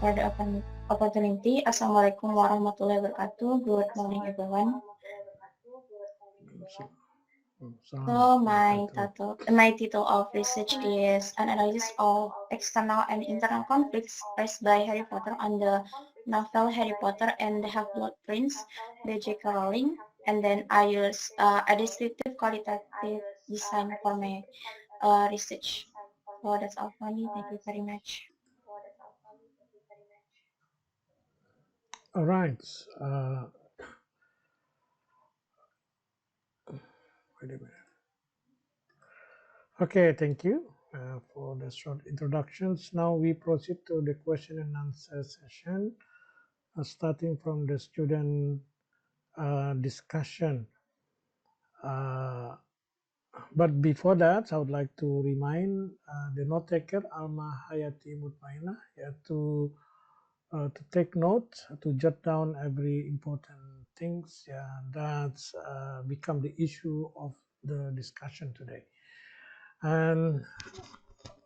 for the opportunity. Assalamualaikum warahmatullahi wabarakatuh. Good morning, everyone. So my title of research is an analysis of external and internal conflicts faced by Harry Potter on the novel Harry Potter and the Half-Blood Prince by J.K. Rowling. And then I use a descriptive qualitative design for my research. So that's all for me. Thank you very much. All right. Wait a minute. Okay, thank you for the short introductions. Now we proceed to the question and answer session, starting from the student discussion. But before that, I would like to remind the note taker Alma Hayati Mutmainah to take note, to jot down every important things that's become the issue of the discussion today. And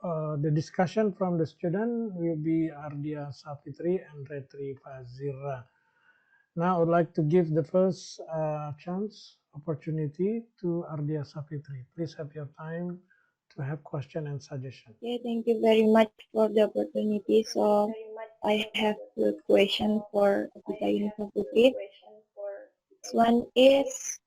the discussion from the student will be Ardia Safitri and Retri Fazira. Now I would like to give the first opportunity to Ardia Safitri. Please have your time to have question and suggestion. Yeah, thank you very much for the opportunity. So I have a question for Atika University. This one is,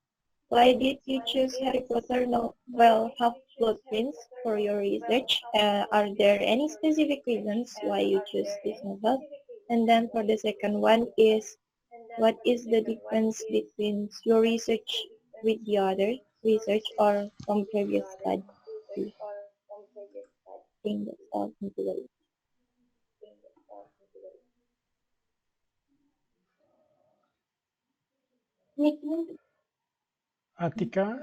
why did you choose Harry Potter novel Half-Blood Prince for your research? Are there any specific reasons why you choose this novel? And then for the second one is, what is the difference between your research with the other research or from previous study? I think that's all. Thank you very Atika?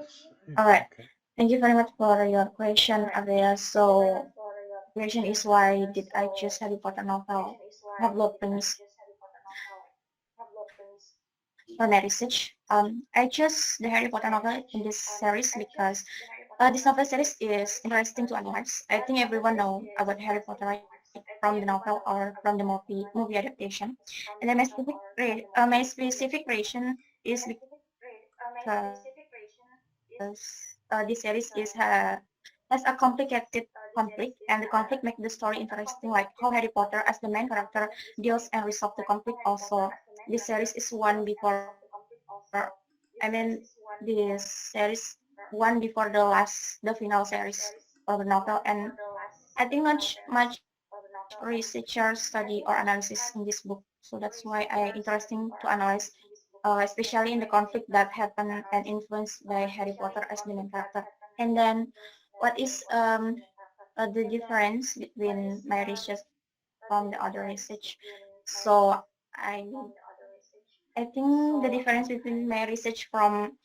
All right. Okay. Thank you very much for your question, Abia. So, question is why did I choose Harry Potter novel Half-Blood Prince for my research? I chose the Harry Potter novel in this series because this novel series is interesting to analyze. I think everyone know about Harry Potter, right? From the novel or from the movie adaptation. And then my specific reason is because this series has a complicated conflict, and the conflict makes the story interesting, like how Harry Potter, as the main character, deals and resolves the conflict. Also, this series is one before. I mean, this series one before the final series of the novel, and I think much researcher study or analysis in this book. So that's why I interesting to analyze, especially in the conflict that happened and influenced by Harry Potter as the main character. And then, what is the difference between my research from the other research? So I I think the difference between my research from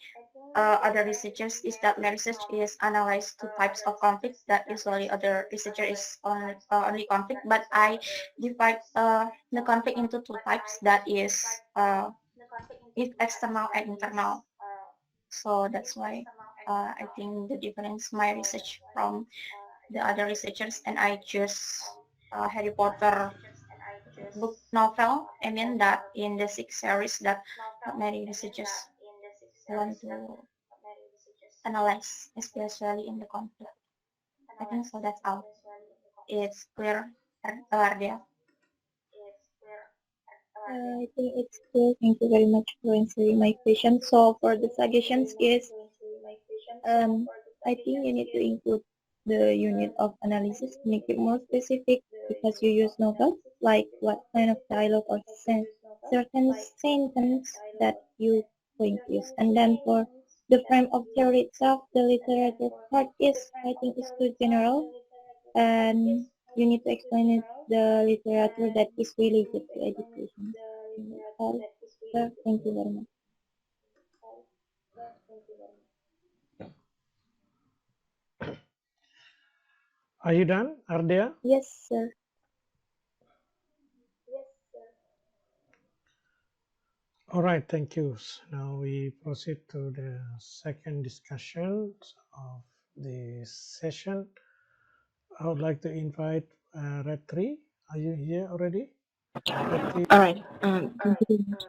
other researchers is that my research is analyze two types of conflicts that usually other researcher is only conflict, but I divide the conflict into two types, that is external and internal. So that's why I think the difference my research from the other researchers, and I choose Harry Potter book novel. I mean that in the six series that many researchers want to analyze, especially in the conflict. I think so. That's all. It's clear, there. I think it's clear. Thank you very much for answering my question. So for the suggestions is, um, I think you need to include the unit of analysis to make it more specific because you use novels, like what kind of dialogue or certain sentence that you going to use. And then for the frame of theory itself, the literature part is, I think, is too general, and you need to explain it, the literature that is related to education. That's all. Sir, thank you very much. Are you done, Ardia? Yes, sir. All right, thank you. Now we proceed to the second discussion of the session. I would like to invite Retri. Are you here already? All right. Thank you very much.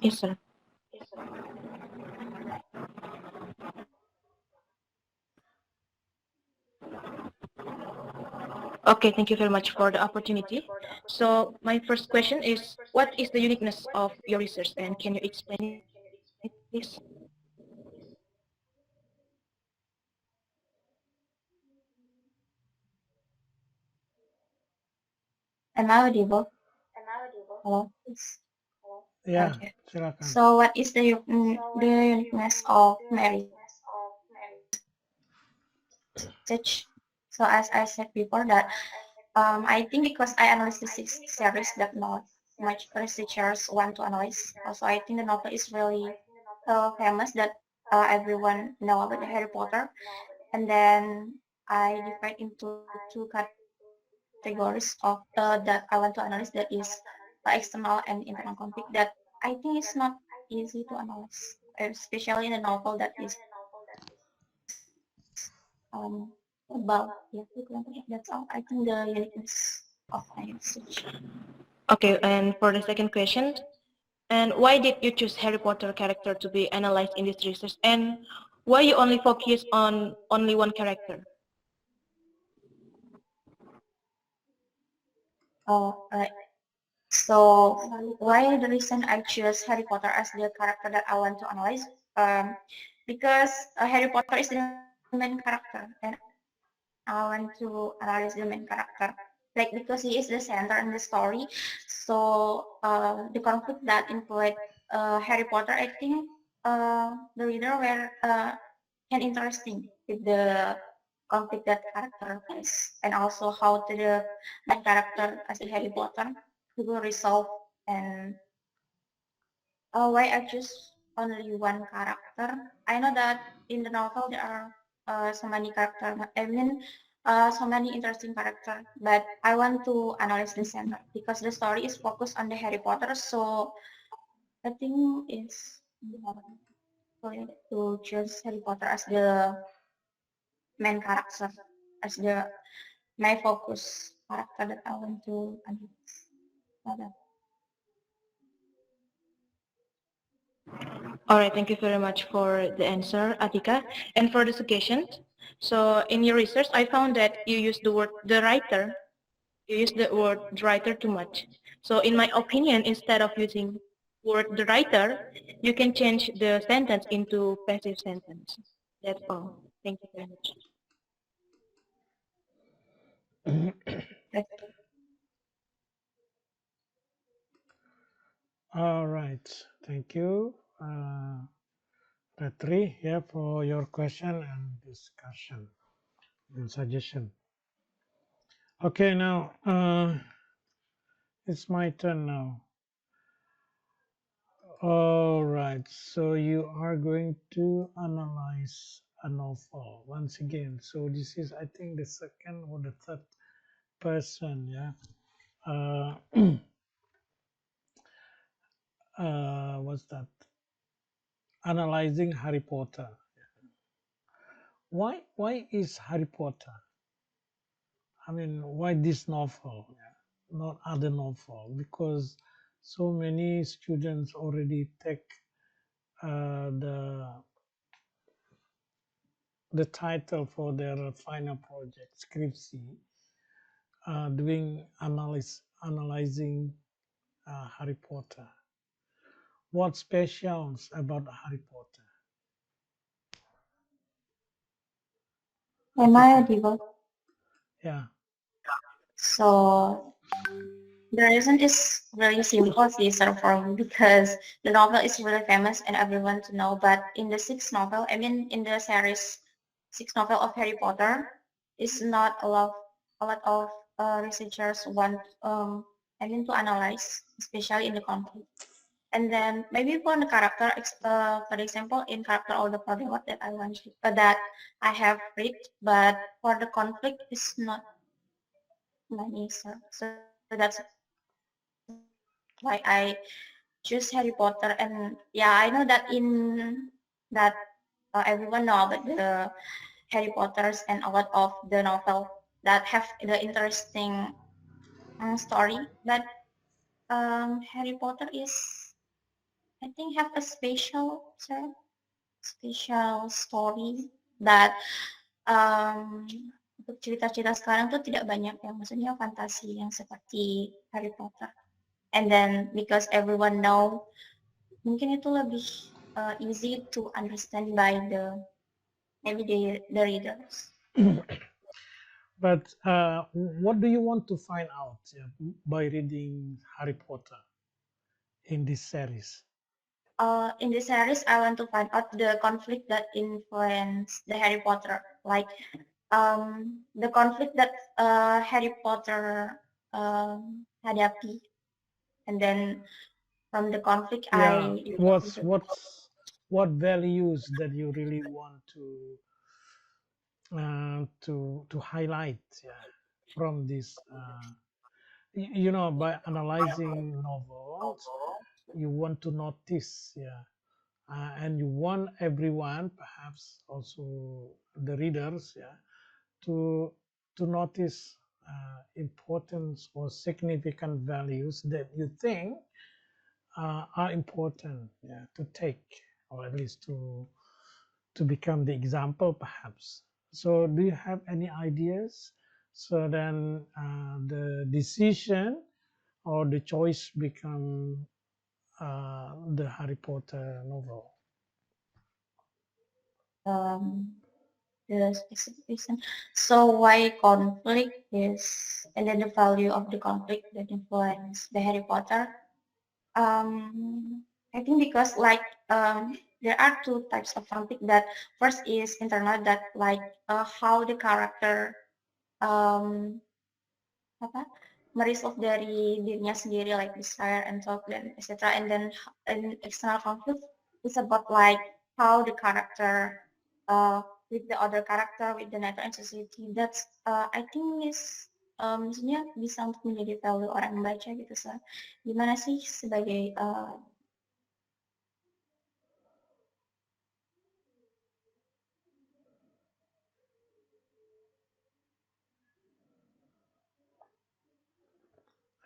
Yes, sir. Okay, thank you very much for the opportunity. So my first question is, what is the uniqueness of your research, and can you explain it, please? Am I audible? Hello? Yes. Ya, Okay. silakan. So what is the uniqueness of my research? So as I said before that, I think because I analyze the six series that not much researchers want to analyze. Also, I think the novel is really famous that everyone know about the Harry Potter. And then I divide into two categories of that I want to analyze. That is external and internal conflict. That I think is not easy to analyze, especially in a novel that is about that's all. I think the uniqueness of my research. Okay, and for the second question, and why did you choose Harry Potter character to be analyzed in this research, and why you only focus on only one character? Oh, right. So why the reason I choose Harry Potter as the character that I want to analyze? Because Harry Potter is the main character, and I want to analyze the main character. Like because he is the center in the story, so the conflict that include Harry Potter, I think the reader were can interesting with the conflict that character face, and also how the main character as a Harry Potter will resolve, and why I choose only one character. I know that in the novel there are so many characters. I mean, so many interesting characters. But I want to analyze the center because the story is focused on the Harry Potter. So I think it's important to choose Harry Potter as the main character, as the my focus character that I want to analyze. All right, thank you very much for the answer, Atika. And for the suggestion, so in your research, I found that you use the word the writer. You use the word the writer too much. So in my opinion, instead of using word the writer, you can change the sentence into passive sentence. That's all. Thank you very much. All right, thank you, Ratri, yeah, for your question and discussion and suggestion. Okay, now it's my turn now. All right, so you are going to analyze a novel once again. So this is, I think, the second or the third person, yeah. What's that? Analyzing Harry Potter. Why is Harry Potter? I mean, why this novel, not other novel? Because so many students already take the title for their final project, Skripsi, doing analyzing Harry Potter. What specials about Harry Potter? Am I audible? Yeah. So the reason is really simple, Caesar, for me, because the novel is really famous and everyone to know. But in the sixth novel, I mean, in the series sixth novel of Harry Potter, is not a lot of researchers want, I mean, to analyze, especially in the conflict. And then maybe for the character, for example, in character of the Voldemort that I want that I have read, but for the conflict is not many. So that's why I choose Harry Potter. And yeah, I know that in that everyone know about the Harry Potters and a lot of the novel that have the interesting story, but Harry Potter is, I think, have a special story that untuk cerita-cerita sekarang tuh tidak banyak yang maksudnya fantasi yang seperti Harry Potter. And then because everyone know, mungkin itu lebih easy to understand by maybe the readers. But what do you want to find out by reading Harry Potter in this series? In this series, I want to find out the conflict that influenced the Harry Potter, like the conflict that Harry Potter hadapi, and then from the conflict, Yeah, what values that you really want to highlight, yeah, from this? You know, by analyzing novels, you want to notice, yeah, and you want everyone, perhaps also the readers, yeah, to notice importance or significant values that you think are important, yeah, to take, or at least to become the example, perhaps. So, do you have any ideas? So then the decision or the choice become the Harry Potter novel. The specific reason. So why conflict is, and then the value of the conflict that influence the Harry Potter. I think because like there are two types of conflict. That first is internal, that like how the character apa meresolve dari dirinya sendiri, like desire and thought dan etc. And then an external conflict is about like how the character with the other character, with the nature and society. That's I think is maksudnya bisa untuk menjadi value orang membaca gitu. So, gimana sih sebagai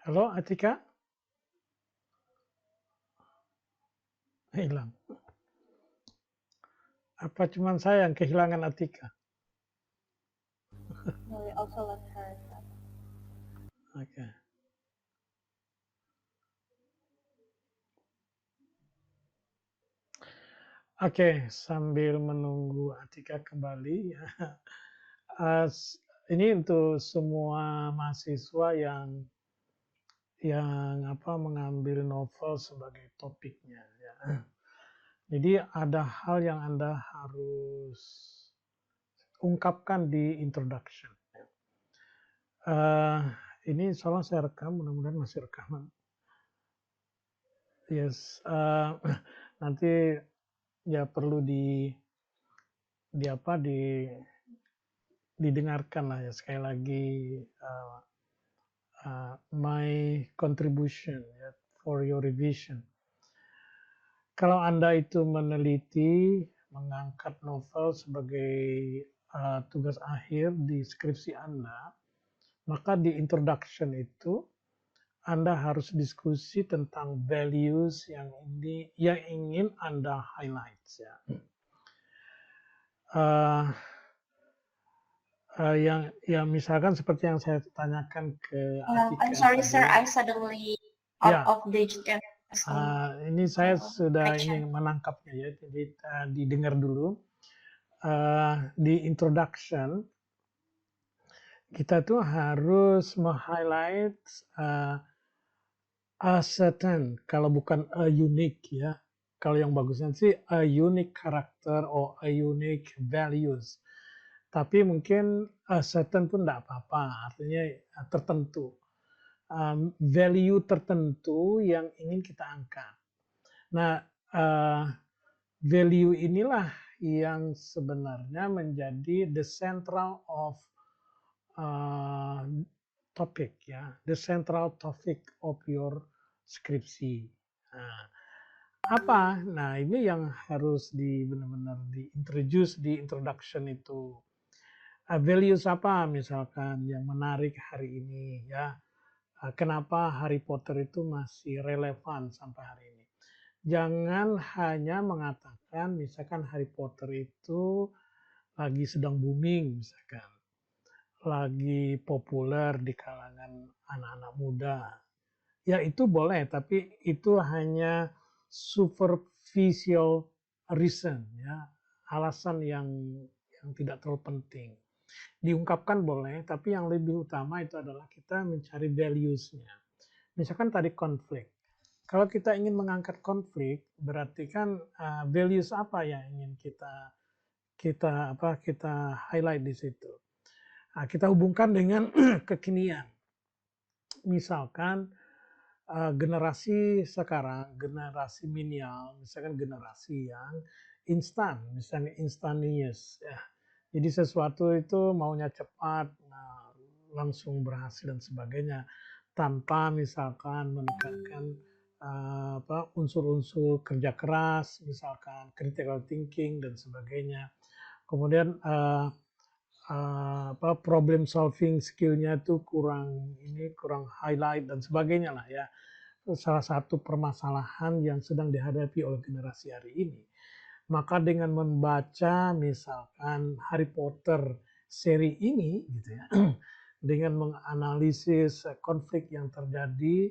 Halo, Atika? Hilang. Apa cuman saya yang kehilangan Atika? No, we also lost her. Oke. Oke, sambil menunggu Atika kembali, ini untuk semua mahasiswa yang mengambil novel sebagai topiknya, ya. Jadi ada hal yang Anda harus ungkapkan di introduction. Ini soalnya saya rekam, mudah-mudahan masih rekaman. Yes, nanti ya perlu didengarkan lah ya sekali lagi my contribution for your revision. Kalau Anda itu meneliti, mengangkat novel sebagai tugas akhir di skripsi Anda, maka di introduction itu Anda harus diskusi tentang values yang ingin Anda highlight, ya. Yang misalkan seperti yang saya tanyakan ke Atika I'm sorry tadi. sir, I suddenly out of the ini saya sudah ingin menangkapnya ya, jadi didengar dulu. Di introduction kita tuh harus meng-highlight a certain, kalau bukan a unique ya, kalau yang bagusnya sih a unique character or a unique values. Tapi mungkin certain pun tidak apa-apa, artinya tertentu. Value tertentu yang ingin kita angkat. Nah, value inilah yang sebenarnya menjadi the central of topic, ya, the central topic of your skripsi. Apa? Nah, ini yang harus benar-benar diintroduce di introduction itu. Values apa misalkan yang menarik hari ini, ya, kenapa Harry Potter itu masih relevan sampai hari ini. Jangan hanya mengatakan misalkan Harry Potter itu lagi sedang booming misalkan, lagi populer di kalangan anak-anak muda. Ya itu boleh, tapi itu hanya superficial reason, ya, alasan yang tidak terlalu penting. Diungkapkan boleh, tapi yang lebih utama itu adalah kita mencari values-nya. Misalkan tadi konflik. Kalau kita ingin mengangkat konflik, berarti kan values apa yang ingin kita highlight di situ. Nah, kita hubungkan dengan kekinian. Misalkan generasi sekarang, generasi milenial, misalkan generasi yang instan, misalnya instantaneous, ya. Jadi sesuatu itu maunya cepat, langsung berhasil dan sebagainya, tanpa misalkan menekankan unsur-unsur kerja keras, misalkan critical thinking dan sebagainya. Kemudian problem solving skillnya itu kurang highlight dan sebagainya lah ya. Salah satu permasalahan yang sedang dihadapi oleh generasi hari ini. Maka dengan membaca misalkan Harry Potter seri ini gitu ya, dengan menganalisis konflik yang terjadi,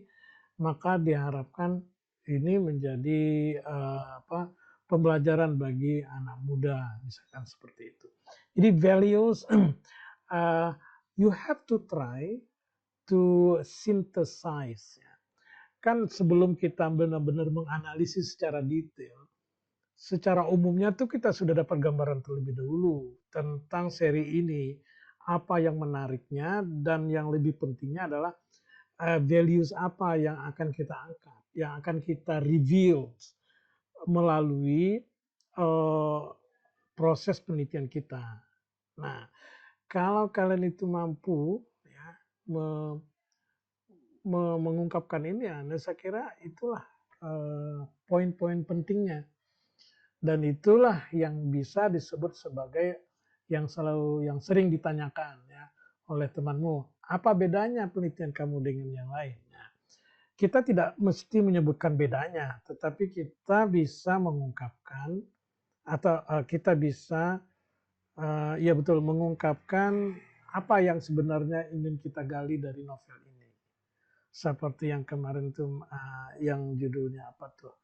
maka diharapkan ini menjadi pembelajaran bagi anak muda, misalkan seperti itu. Jadi values, you have to try to synthesize. Kan sebelum kita benar-benar menganalisis secara detail, secara umumnya tuh kita sudah dapat gambaran terlebih dahulu tentang seri ini, apa yang menariknya, dan yang lebih pentingnya adalah values apa yang akan kita angkat, yang akan kita reveal melalui proses penelitian kita. Nah, kalau kalian itu mampu ya, mengungkapkan ini, ya, saya kira itulah poin-poin pentingnya. Dan itulah yang bisa disebut sebagai yang sering ditanyakan ya oleh temanmu. Apa bedanya penelitian kamu dengan yang lain? Nah, kita tidak mesti menyebutkan bedanya, tetapi kita bisa mengungkapkan atau kita bisa ya betul mengungkapkan apa yang sebenarnya ingin kita gali dari novel ini. Seperti yang kemarin tuh yang judulnya apa tuh?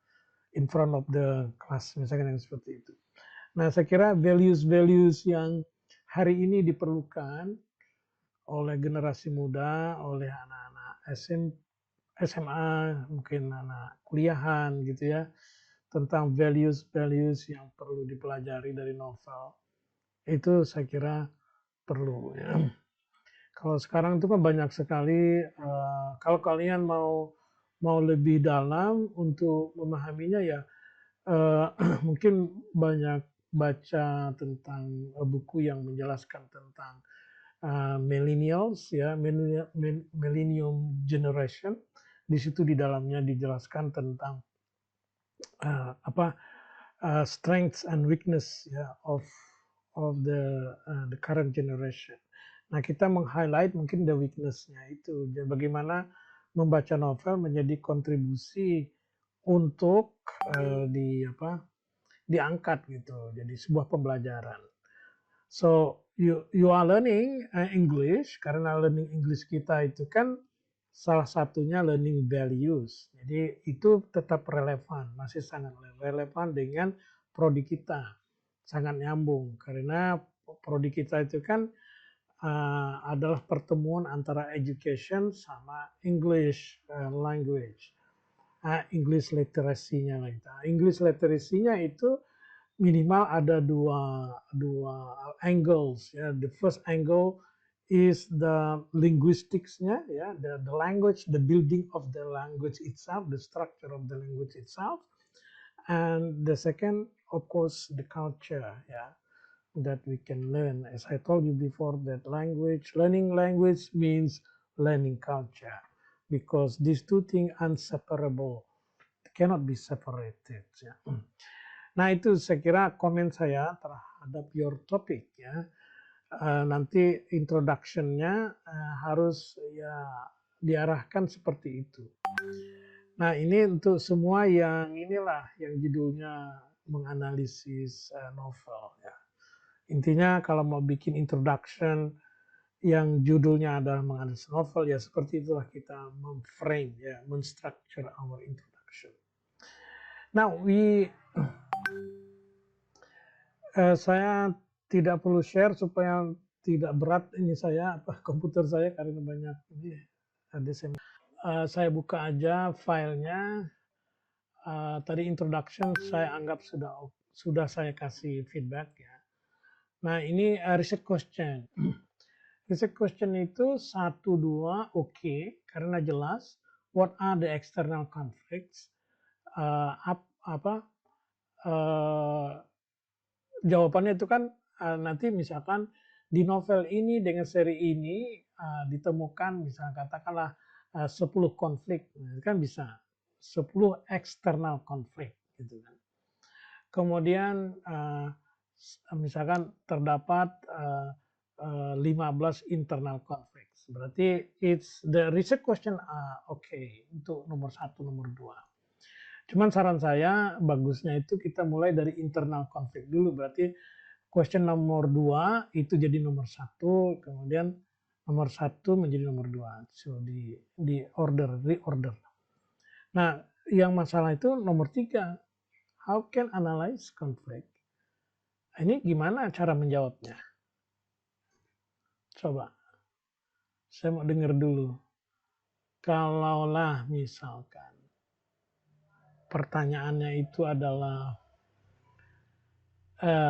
In front of the class, misalkan yang seperti itu. Nah, saya kira values-values yang hari ini diperlukan oleh generasi muda, oleh anak-anak SMA, mungkin anak kuliahan gitu ya, tentang values-values yang perlu dipelajari dari novel, itu saya kira perlu ya. Kalau sekarang itu kan banyak sekali, kalau kalian mau lebih dalam untuk memahaminya ya, mungkin banyak baca tentang buku yang menjelaskan tentang millennials ya, millennium generation. Di situ di dalamnya dijelaskan tentang strengths and weakness ya, of the current generation. Nah, kita meng-highlight mungkin the weakness-nya itu. Bagaimana membaca novel menjadi kontribusi untuk diangkat gitu. Jadi sebuah pembelajaran. So you are learning English, karena learning English kita itu kan salah satunya learning values. Jadi itu tetap relevan, masih sangat relevan dengan prodi kita. Sangat nyambung karena prodi kita itu kan adalah pertemuan antara education sama English language. English literacy-nya lah. English literacy-nya itu minimal ada dua angles ya. The first angle is the linguistics-nya ya, the language, the building of the language itself, the structure of the language itself, and the second of course the culture ya, that we can learn. As I told you before, that learning language means learning culture, because these two things inseparable, cannot be separated ya. Nah, itu saya kira komen saya terhadap your topic ya. Nanti introduction-nya harus ya diarahkan seperti itu. Nah, ini untuk semua yang inilah yang judulnya menganalisis novel ya. Intinya kalau mau bikin introduction yang judulnya adalah menganalisis novel, ya seperti itulah kita memframe ya, menstructure our introduction. Now saya tidak perlu share supaya tidak berat ini komputer saya karena banyak ini ada saya buka aja filenya. Tadi introduction saya anggap sudah saya kasih feedback ya. Nah, ini research question. Research question itu 1, 2 oke, karena jelas what are the external conflicts. Jawabannya itu kan nanti misalkan di novel ini dengan seri ini ditemukan misalnya katakanlah 10 konflik, kan bisa 10 external konflik gitu kan. Kemudian misalkan terdapat 15 internal conflicts. Berarti it's the research question okay untuk nomor 1, nomor 2. Cuman saran saya bagusnya itu kita mulai dari internal conflict dulu. Berarti question nomor 2 itu jadi nomor 1, kemudian nomor 1 menjadi nomor 2. So reorder. Nah, yang masalah itu nomor 3. How can analyze conflict? Ini gimana cara menjawabnya? Coba. Saya mau dengar dulu. Kalaulah misalkan pertanyaannya itu adalah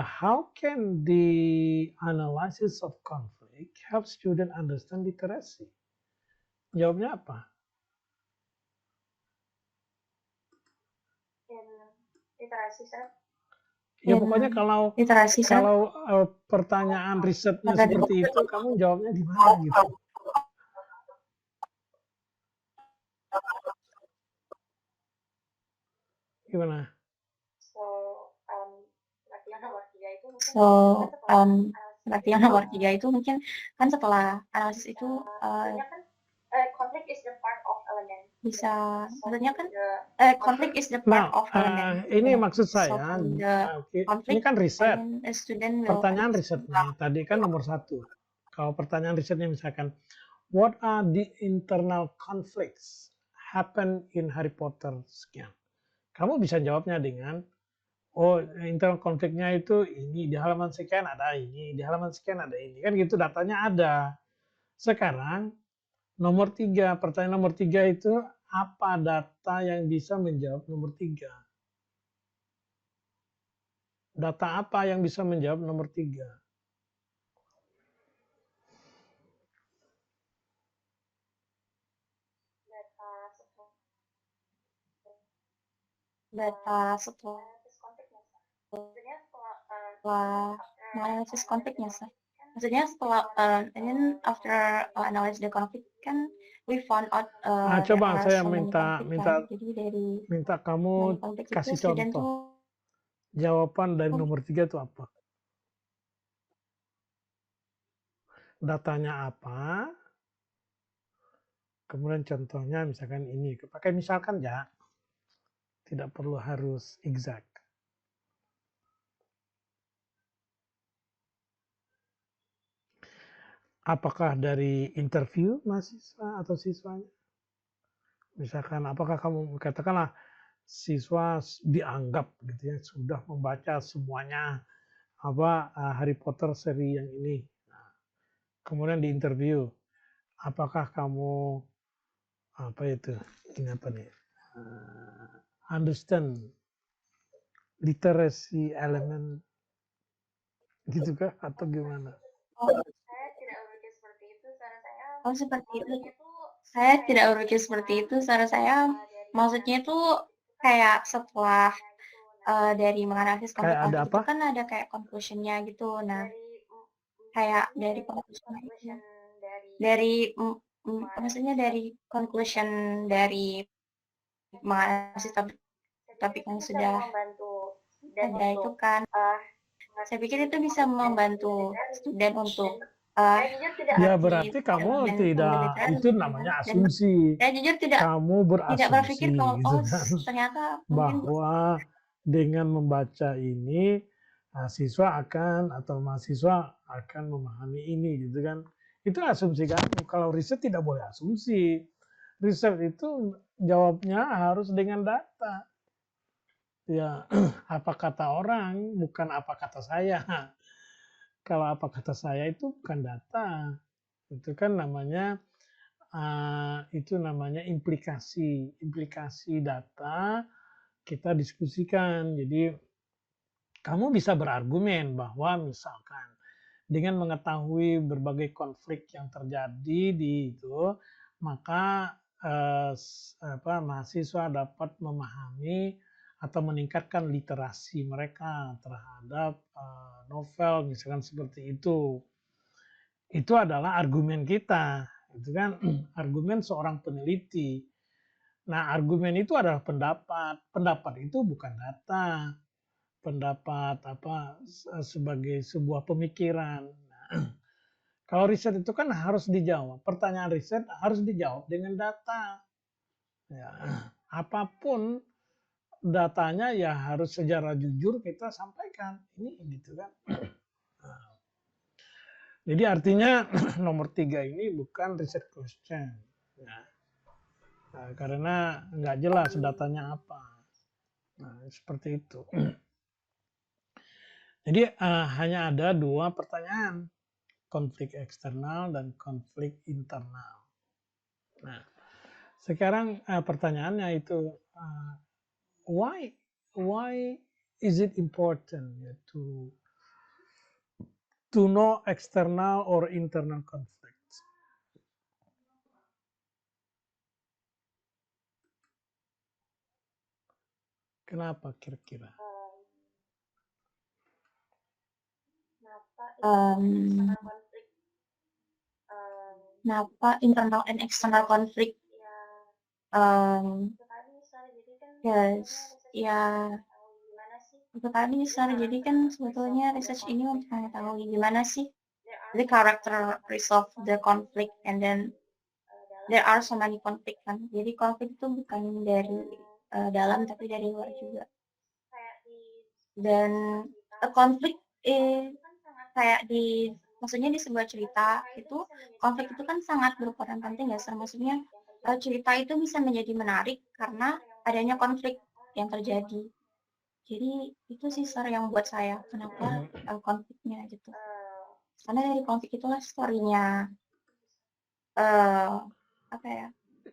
how can the analysis of conflict help student understand literacy? Jawabnya apa? Literasi, Sir. Ya pokoknya kalau Literasi, Sir. kalau pertanyaan risetnya seperti itu, kamu jawabnya gimana gitu? Gimana? Latihan nomor 3 itu mungkin kan setelah analisis itu conflict is the part of element. Bisa, maksudnya kan conflict is the part of element. Ini maksud saya, ini kan riset. Pertanyaan risetnya tadi kan nomor 1. Kalau pertanyaan risetnya misalkan, what are the internal conflicts happen in Harry Potter sekian. Kamu bisa jawabnya dengan, oh internal konfliknya itu ini, di halaman sekian ada ini, di halaman sekian ada ini. Kan gitu datanya ada. Sekarang nomor 3, pertanyaan nomor 3 itu apa data yang bisa menjawab nomor 3? Data apa yang bisa menjawab nomor 3? Data setelah menganalisis konfliknya, Sir. Maksudnya setelah and then after analyze the conflict kan we found out coba saya so minta jadi dari kamu kasih contoh. Jawaban dari nomor 3 itu apa? Datanya apa? Kemudian contohnya misalkan ini. Pakai misalkan ya. Tidak perlu harus exact. Apakah dari interview mahasiswa atau siswanya? Misalkan apakah kamu katakanlah siswa dianggap gitu ya sudah membaca semuanya Harry Potter seri yang ini. Nah, kemudian di interview, apakah kamu ini apa nih? Understand literacy element gitu kah atau gimana? Saya tidak berpikir seperti itu, saran saya. Seperti itu. Saya tidak berpikir seperti itu, saran saya. Maksudnya itu kayak setelah dari menganalisis konflik itu kan ada kayak conclusion-nya gitu. Nah, kayak dari conclusion itu, maksudnya dari conclusion dari menganalisis topik yang sudah ada itu kan, saya pikir itu bisa membantu student untuk Ya berarti kamu tidak, itu namanya asumsi. Saya jujur tidak Kamu berpikir berasumsi kalau gitu oh kan, ternyata mungkin bahwa dengan membaca ini siswa akan atau mahasiswa akan memahami ini gitu kan. Itu asumsi kamu. Kalau riset tidak boleh asumsi. Riset itu jawabnya harus dengan data. Ya, apa kata orang, bukan apa kata saya. Kalau apa kata saya itu bukan data. Itu kan namanya implikasi data kita diskusikan. Jadi kamu bisa berargumen bahwa misalkan dengan mengetahui berbagai konflik yang terjadi di itu, maka mahasiswa dapat memahami atau meningkatkan literasi mereka terhadap novel, misalkan seperti itu. Itu adalah argumen kita, itu kan argumen seorang peneliti. Nah, argumen itu adalah pendapat. Pendapat itu bukan data. Pendapat sebagai sebuah pemikiran. Nah, kalau riset itu kan harus dijawab. Pertanyaan riset harus dijawab dengan data. Ya, apapun datanya ya harus secara jujur kita sampaikan. Ini gitu kan. Jadi artinya nomor 3 ini bukan riset question. Nah, karena nggak jelas datanya apa. Nah, seperti itu. Jadi hanya ada 2 pertanyaan, konflik eksternal dan konflik internal. Nah, sekarang pertanyaannya itu why is it important to know external or internal conflicts? Kenapa kira-kira? Kenapa internal and external conflict? Untuk tadi jadi kan sebetulnya research ini untuk mengetahui gimana sih the character resolve the conflict, and then there are so many conflict kan. Jadi konflik itu bukan dari dalam tapi dari luar juga. Dan konflik kayak maksudnya di sebuah cerita itu konflik itu kan sangat berperan penting ya, maksudnya cerita itu bisa menjadi menarik karena adanya konflik yang terjadi. Jadi itu sih yang buat saya kenapa konfliknya gitu. Karena dari konflik itulah story-nya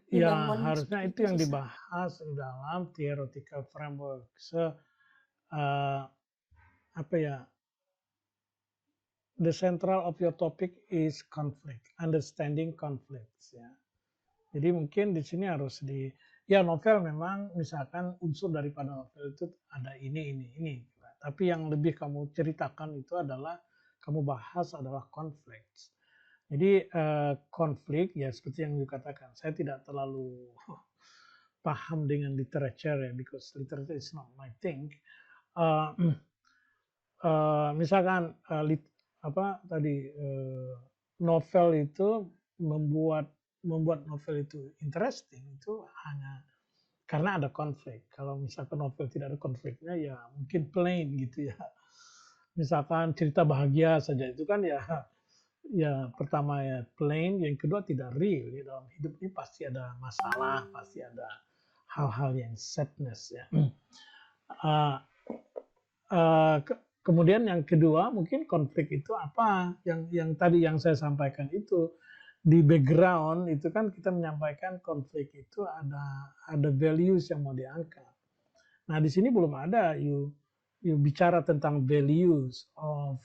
ya harusnya itu yang dibahas dalam theoretical framework. The central of your topic is conflict, understanding conflicts ya. Jadi mungkin di sini harus novel memang misalkan unsur daripada novel itu ada ini. Tapi yang lebih kamu ceritakan itu adalah kamu bahas adalah konflik. Jadi konflik ya seperti yang dikatakan, saya tidak terlalu paham dengan literature ya, because literature is not my thing. Misalkan novel itu membuat novel itu interesting itu hanya karena ada konflik. Kalau misalkan novel tidak ada konfliknya ya mungkin plain gitu ya. Misalkan cerita bahagia saja itu kan ya pertama ya plain, yang kedua tidak real. Ya, dalam hidup ini pasti ada masalah, pasti ada hal-hal yang sadness ya. Kemudian yang kedua mungkin konflik itu apa yang tadi yang saya sampaikan itu di background itu kan kita menyampaikan konflik itu ada values yang mau diangkat. Nah di sini belum ada you bicara tentang values of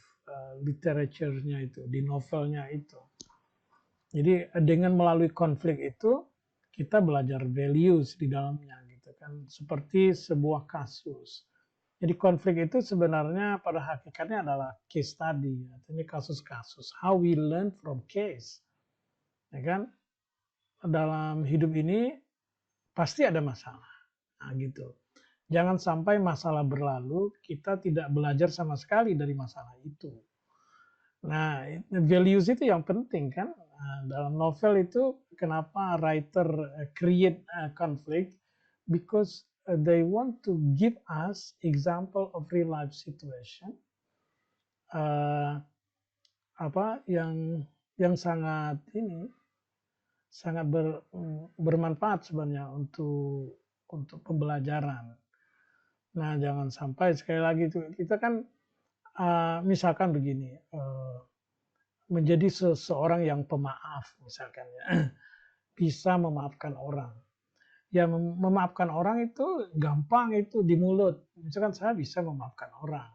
literature-nya itu di novelnya itu. Jadi dengan melalui konflik itu kita belajar values di dalamnya gitu kan, seperti sebuah kasus. Jadi konflik itu sebenarnya pada hakikatnya adalah case study, artinya kasus-kasus. How we learn from case, ya kan? Dalam hidup ini pasti ada masalah, nah gitu. Jangan sampai masalah berlalu kita tidak belajar sama sekali dari masalah itu. Nah, values itu yang penting kan. Dalam novel itu kenapa writer create conflict, because they want to give us example of real life situation yang sangat sangat bermanfaat sebenarnya untuk pembelajaran. Nah, jangan sampai sekali lagi itu kita kan misalkan begini, menjadi seseorang yang pemaaf misalkan ya, bisa memaafkan orang. Ya memaafkan orang itu gampang itu di mulut. Misalkan saya bisa memaafkan orang.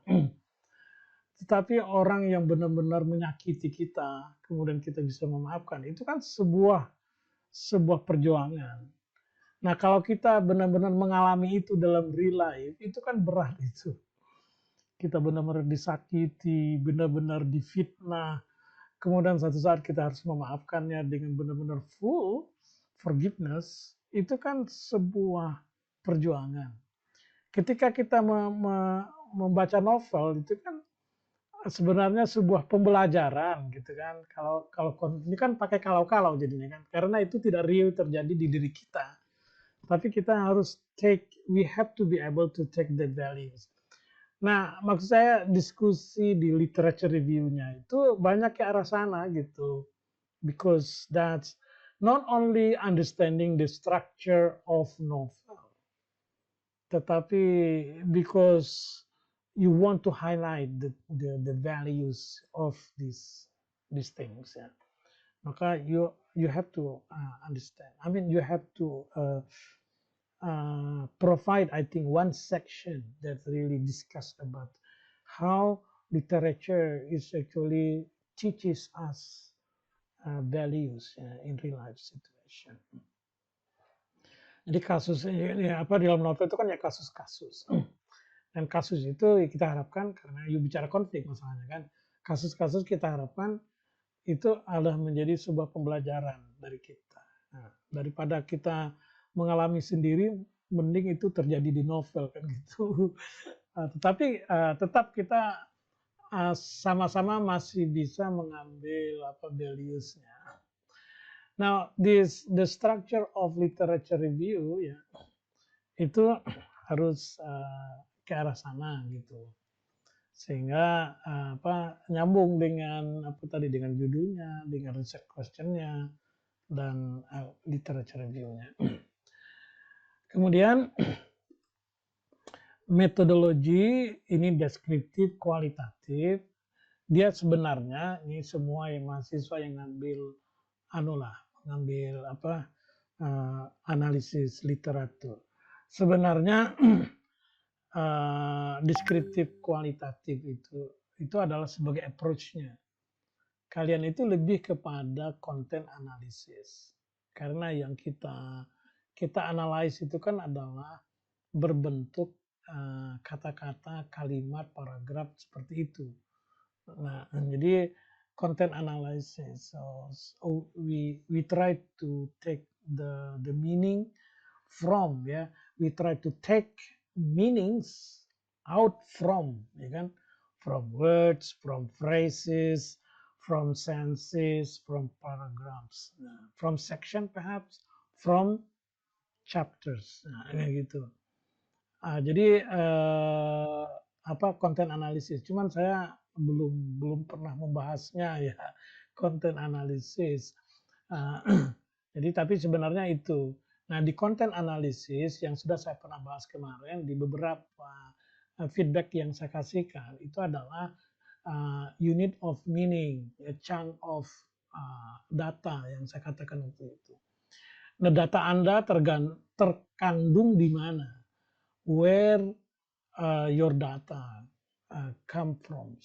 Tetapi orang yang benar-benar menyakiti kita, kemudian kita bisa memaafkan, itu kan sebuah perjuangan. Nah, kalau kita benar-benar mengalami itu dalam real life, itu kan berat itu. Kita benar-benar disakiti, benar-benar difitnah, kemudian satu saat kita harus memaafkannya dengan benar-benar full forgiveness, itu kan sebuah perjuangan. Ketika kita membaca novel, itu kan sebenarnya sebuah pembelajaran gitu kan. Kalau ini kan pakai kalau jadinya kan, karena itu tidak real terjadi di diri kita. Tapi kita harus we have to be able to take the values. Nah, maksud saya diskusi di literature review-nya itu banyak ke arah sana gitu. Because that's not only understanding the structure of novel, tetapi because you want to highlight the values of these things ya. Maka you have to understand. I mean you have to provide, I think, one section that really discuss about how literature is actually teaches us values in real life situation. Jadi kasus di dalam novel itu kan ya kasus-kasus. Dan kasus itu kita harapkan karena bicara konflik masalahnya kan. Kasus-kasus kita harapkan itu adalah menjadi sebuah pembelajaran dari kita. Nah, daripada kita mengalami sendiri, mending itu terjadi di novel kan gitu. Tetapi tetap kita sama-sama masih bisa mengambil values-nya. Now, the structure of literature review ya itu harus ke arah sana gitu, sehingga nyambung dengan dengan judulnya, dengan research question-nya dan literature review-nya. Kemudian metodologi ini deskriptif, kualitatif. Dia sebenarnya ini semua yang mahasiswa yang ngambil analisis literatur. Sebenarnya deskriptif kualitatif itu adalah sebagai approach-nya. Kalian itu lebih kepada konten analisis. Karena yang kita analyze itu kan adalah berbentuk kata-kata, kalimat, paragraf seperti itu. Nah, jadi content analysis. So we try to take the meaning from we try to take meanings out from from words, from phrases, from sentences, from paragraphs, from section perhaps, from chapters. Nah, gitu. Jadi konten analisis. Cuman saya belum pernah membahasnya ya konten analisis. Jadi tapi sebenarnya itu. Nah di konten analisis yang sudah saya pernah bahas kemarin di beberapa feedback yang saya kasihkan itu adalah unit of meaning, a chunk of data yang saya katakan waktu itu. Nah data Anda terkandung di mana? Where your data come from.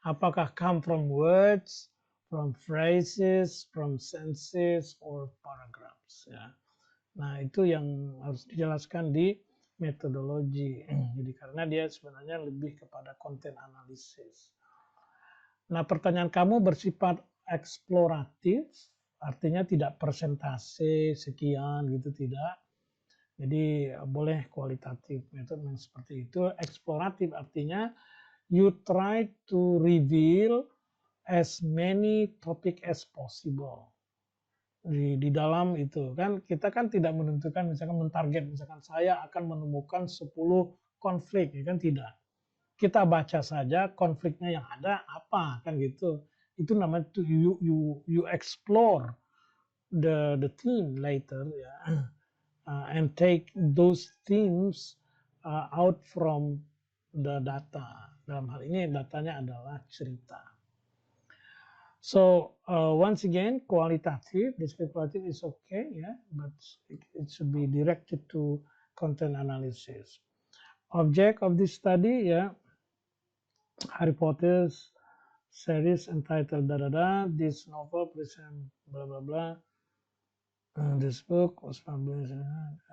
Apakah come from words, from phrases, from sentences, or paragraphs. Ya. Nah itu yang harus dijelaskan di metodologi. Jadi karena dia sebenarnya lebih kepada konten analisis. Nah pertanyaan kamu bersifat eksploratif, artinya tidak persentase sekian gitu, tidak. Jadi boleh kualitatif, metode yang seperti itu. Eksploratif artinya you try to reveal as many topic as possible. Di dalam itu kan kita kan tidak menentukan misalkan mentarget misalkan saya akan menemukan 10 konflik ya kan tidak. Kita baca saja konfliknya yang ada apa kan gitu. Itu namanya you explore the theme later ya. And take those themes out from the data. Dalam hal ini datanya adalah cerita. So once again, qualitative, descriptive is okay, yeah, but it should be directed to content analysis. Object of this study, yeah, Harry Potter's series entitled da da da. This novel present blah blah blah. This book was published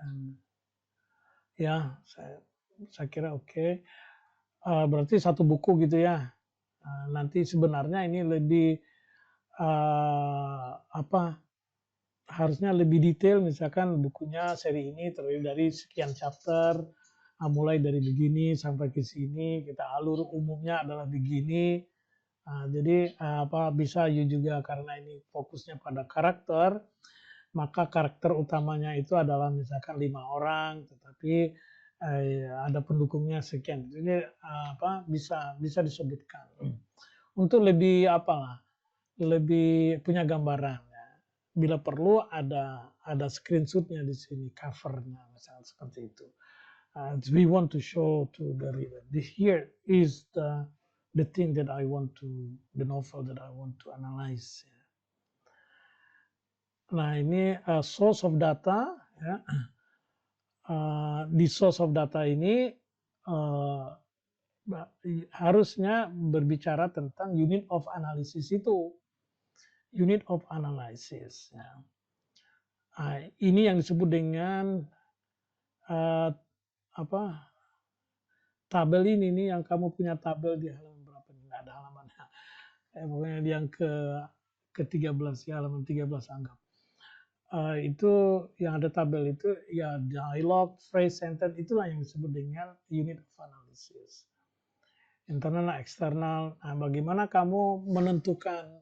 and ya, saya kira oke. Berarti satu buku gitu ya. Nanti sebenarnya ini lebih harusnya lebih detail, misalkan bukunya seri ini terdiri dari sekian chapter, mulai dari begini sampai ke sini, kita alur umumnya adalah begini. Jadi bisa juga karena ini fokusnya pada karakter, maka karakter utamanya itu adalah misalkan 5 orang, tetapi ada pendukungnya sekian. Ini bisa disebutkan untuk lebih lebih punya gambaran. Ya. Bila perlu ada screenshotnya di sini, covernya misalnya seperti itu. We want to show to the reader. Here is the thing that I want to, the novel that I want to analyze. Ya. Nah ini source of data, ya. Di source of data ini harusnya berbicara tentang unit of analysis itu, unit of analysis. Ya. Ini yang disebut dengan tabel ini nih, yang kamu punya tabel di halaman berapa nih? Nggak ada halamannya. Pokoknya yang ke-13 ya, halaman 13 anggap. Itu yang ada tabel itu ya dialog, phrase, sentence, itulah yang disebut dengan unit of analysis. Internal, eksternal. Nah, bagaimana kamu menentukan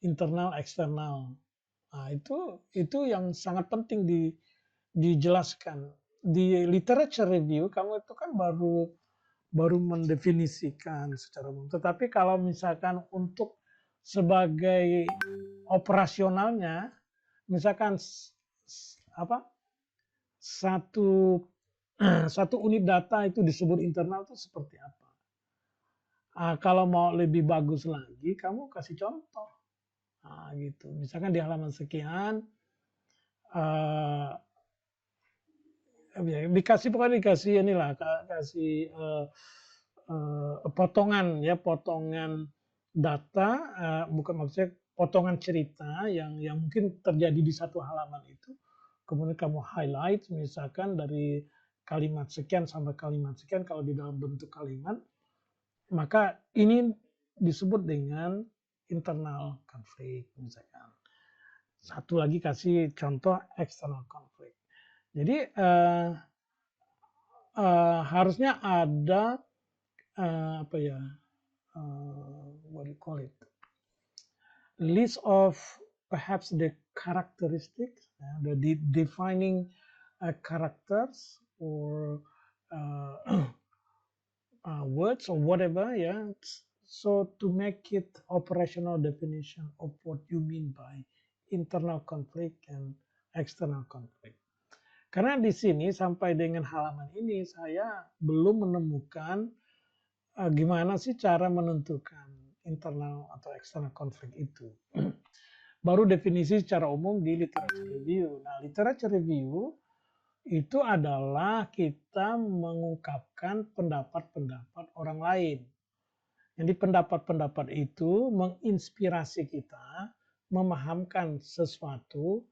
internal, eksternal? Nah, itu yang sangat penting dijelaskan. Di literature review kamu itu kan baru mendefinisikan secara umum. Tetapi kalau misalkan untuk sebagai operasionalnya, misalkan satu unit data itu disebut internal itu seperti apa? Kalau mau lebih bagus lagi, kamu kasih contoh. Gitu. Misalkan di halaman sekian, pokoknya dikasih inilah, kasih potongan data, bukan maksudnya potongan cerita yang mungkin terjadi di satu halaman itu, kemudian kamu highlight misalkan dari kalimat sekian sampai kalimat sekian kalau di dalam bentuk kalimat, maka ini disebut dengan internal konflik misalkan. Satu lagi kasih contoh external konflik. Jadi harusnya ada what do you call it? List of perhaps the characteristics, the defining characters or words or whatever, yeah. So to make it operational definition of what you mean by internal conflict and external conflict. Karena di sini sampai dengan halaman ini saya belum menemukan gimana sih cara menentukan internal atau external konflik itu. Baru definisi secara umum di literature review. Nah, literature review itu adalah kita mengungkapkan pendapat-pendapat orang lain. Jadi pendapat-pendapat itu menginspirasi kita memahamkan sesuatu.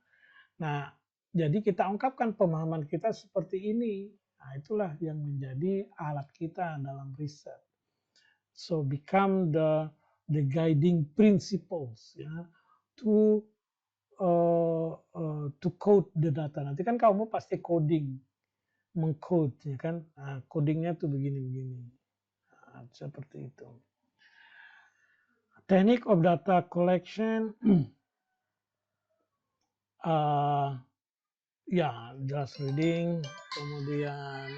Nah, jadi kita ungkapkan pemahaman kita seperti ini. Nah, itulah yang menjadi alat kita dalam riset. So become the guiding principles ya to code the data. Nanti kan kamu pasti coding, mengcode ya kan. Nah, codingnya tuh begini-begini. Nah, seperti itu. Technique of data collection, ya just reading, kemudian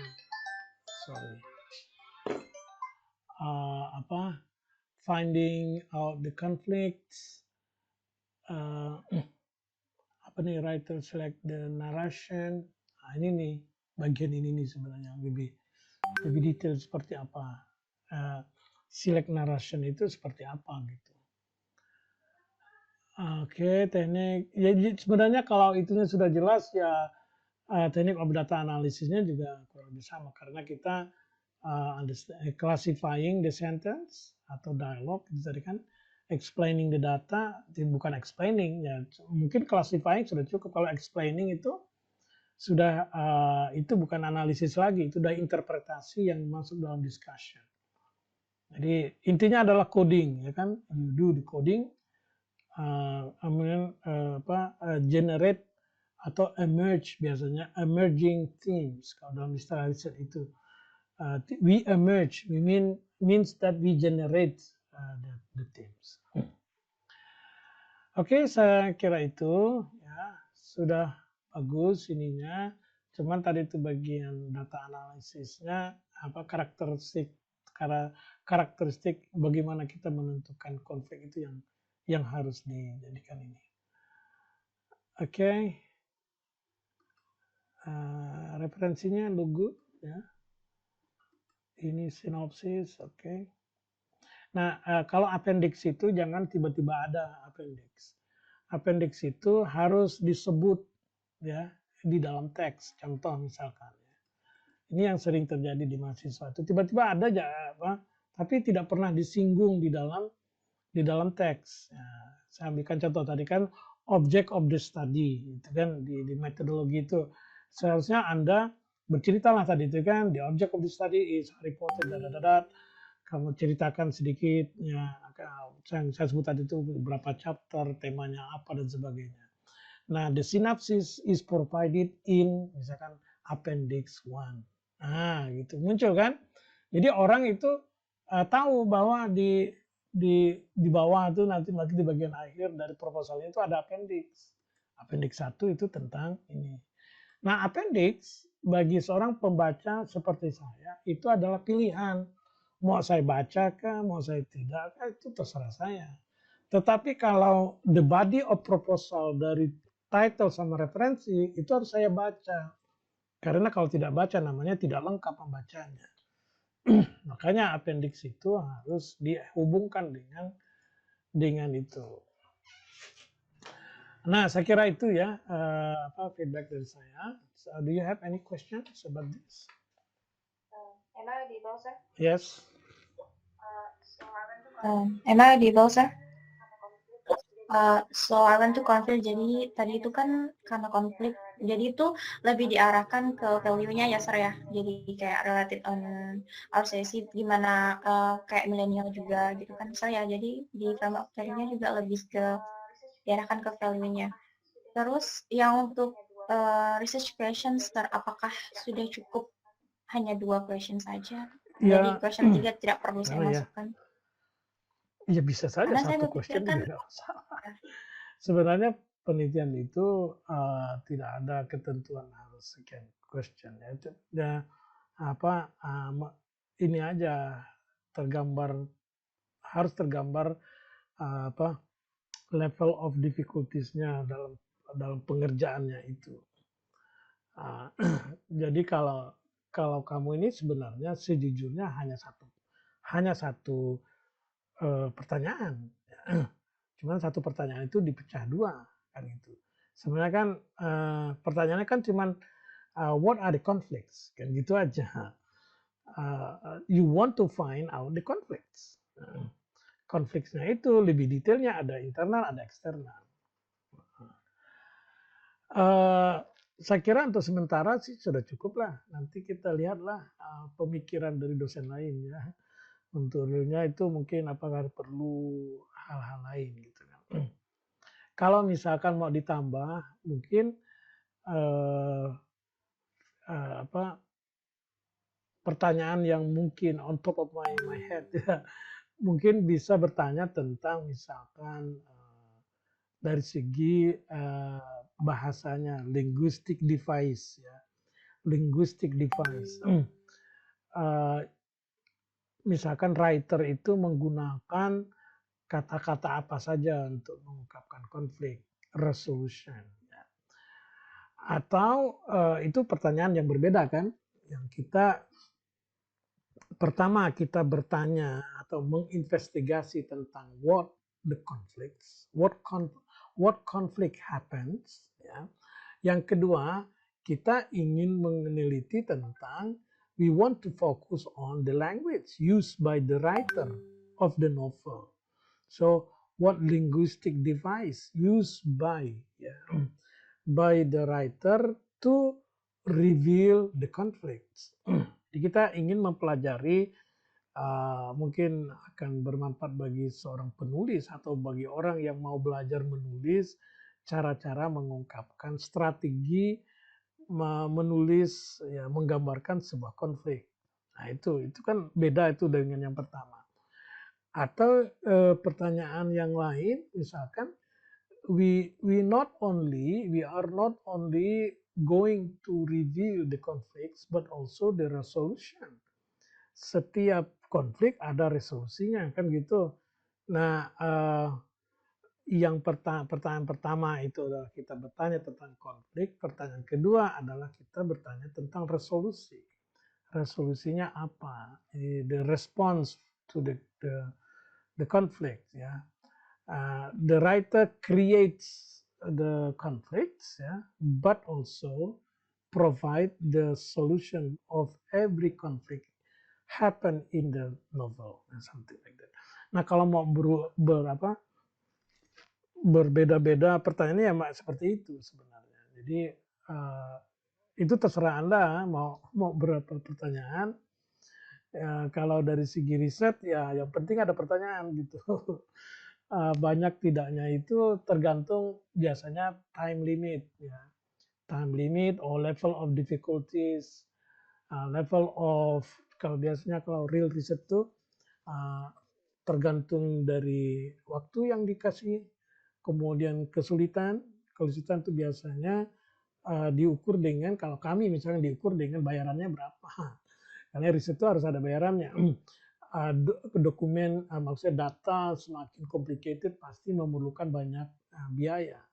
sorry, finding out the conflicts, apa nih, writer select the narration. Nah, ini nih bagian ini nih sebenarnya lebih detail seperti apa. Select narration itu seperti apa gitu. Oke, teknik. Ya sebenarnya kalau itunya sudah jelas ya, teknik of data analisisnya juga kurang lebih sama karena kita classifying the sentence atau dialog itu tadi kan, explaining the data, bukan explaining ya, mungkin classifying sudah cukup. Kalau explaining itu sudah itu bukan analisis lagi, itu udah interpretasi yang masuk dalam discussion. Jadi intinya adalah coding ya kan, you do the coding, kemudian generate atau emerge, biasanya emerging themes kalau dalam istilah riset itu. We emerge, means that we generate the themes. Oke, saya kira itu ya sudah bagus ininya. Cuman tadi itu bagian data analisisnya, apa karakteristik bagaimana kita menentukan konflik itu yang harus dijadikan ini. Oke. Referensinya logo ya. Ini sinopsis, oke. Nah, kalau appendix itu jangan tiba-tiba ada appendix. Appendix itu harus disebut ya di dalam teks. Contoh misalkan ya. Ini yang sering terjadi di mahasiswa itu tiba-tiba ada aja tapi tidak pernah disinggung di dalam teks. Ya, saya ambilkan contoh tadi kan object of the study itu kan di metodologi itu seharusnya Anda berceritalah tadi itu kan, the object of the study is Harry Potter, kamu ceritakan sedikit ya, saya sebut tadi itu beberapa chapter, temanya apa dan sebagainya. Nah, the synopsis is provided in misalkan appendix 1. Nah, gitu muncul kan. Jadi orang itu tahu bahwa di bawah itu nanti di bagian akhir dari proposalnya itu ada appendix. Appendix 1 itu tentang ini. Nah, appendix bagi seorang pembaca seperti saya itu adalah pilihan. Mau saya baca mau saya tidak itu terserah saya. Tetapi kalau the body of proposal dari title sama referensi itu harus saya baca. Karena kalau tidak baca namanya tidak lengkap pembacanya. Makanya appendix itu harus dihubungkan dengan itu. Nah, saya kira itu ya feedback dari saya. So, do you have any questions about this? Am I audible, sir? Yes. Am I audible, sir? So I want to confirm, jadi tadi itu kan karena konflik, jadi itu lebih diarahkan ke value-nya ya, sir ya. Jadi kayak related on our sesi gimana kayak milenial juga gitu kan, sir ya. Jadi di framework value-nya juga lebih ke diarahkan ke value-nya. Terus yang untuk research questions, sir, apakah sudah cukup hanya 2 question saja? Ya, Jadi question 3 tidak perlu saya ya. masukkan. Ya bisa saja Karena saya satu question memikirkan tidak masalah. Sebenarnya penelitian itu tidak ada ketentuan harus sekian question ya. Ini aja harus tergambar level of difficulties-nya dalam pengerjaannya itu. Jadi kalau kamu ini sebenarnya sejujurnya hanya satu pertanyaan. Cuman satu pertanyaan itu dipecah 2 kan itu. Sebenarnya kan pertanyaannya kan cuman what are the conflicts kan gitu aja. You want to find out the conflicts. Konfliknya itu lebih detailnya ada internal ada eksternal. Saya kira untuk sementara sih sudah cukup lah. Nanti kita lihatlah pemikiran dari dosen lain ya. Untuk realnya itu mungkin apakah perlu hal-hal lain gitu kan. Kalau misalkan mau ditambah mungkin pertanyaan yang mungkin on top of my head ya, mungkin bisa bertanya tentang misalkan dari segi bahasanya, linguistic device ya, linguistic device. Misalkan writer itu menggunakan kata-kata apa saja untuk mengungkapkan konflik, resolution. Ya. Atau itu pertanyaan yang berbeda kan, yang kita pertama kita bertanya atau menginvestigasi tentang what the conflicts, what conflict happens. Ya. Yang kedua, kita ingin meneliti tentang we want to focus on the language used by the writer of the novel. So, what linguistic device used by by the writer to reveal the conflicts. Jadi kita ingin mempelajari mungkin akan bermanfaat bagi seorang penulis atau bagi orang yang mau belajar menulis cara-cara mengungkapkan strategi menulis ya menggambarkan sebuah konflik. Nah, itu kan beda itu dengan yang pertama. Atau pertanyaan yang lain misalkan we are not only going to reveal the conflicts but also the resolution. Setiap konflik ada resolusinya kan gitu. Nah, yang pertanyaan pertama itu adalah kita bertanya tentang konflik, pertanyaan kedua adalah kita bertanya tentang resolusi. Resolusinya apa? The response to the conflict ya. The writer creates the conflicts ya, but also provide the solution of every conflict happen in the novel and something like that. Nah, kalau mau berbeda-beda pertanyaannya ya seperti itu sebenarnya. Jadi itu terserah Anda mau berapa pertanyaan. Kalau dari segi riset ya yang penting ada pertanyaan gitu. Banyak tidaknya itu tergantung biasanya time limit ya. Time limit or level of difficulties, level of kalau biasanya kalau real riset tuh tergantung dari waktu yang dikasih. Kemudian kesulitan itu biasanya diukur dengan, kalau kami misalnya diukur dengan bayarannya berapa. Karena riset itu harus ada bayarannya. Dokumen, maksudnya data semakin complicated pasti memerlukan banyak biaya.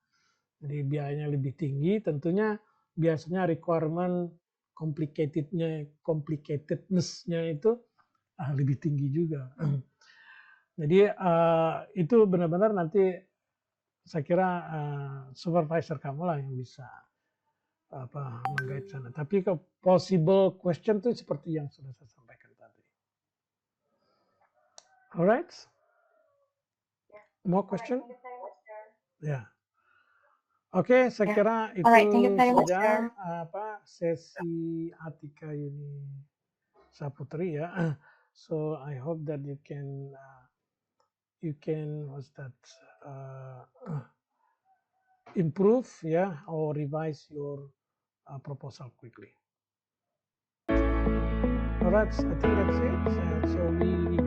Jadi biayanya lebih tinggi, tentunya biasanya requirement complicatedness-nya itu lebih tinggi juga. Jadi itu benar-benar nanti saya kira supervisor kamu lah yang bisa menggait sana. Tapi ke possible question itu seperti yang sudah saya sampaikan tadi. Alright? More question? Ya. Oke, saya kira itu saja sesi Atika Yuni Saputri ya. So I hope that you can improve or revise your proposal quickly. Alright, I think that's it. So we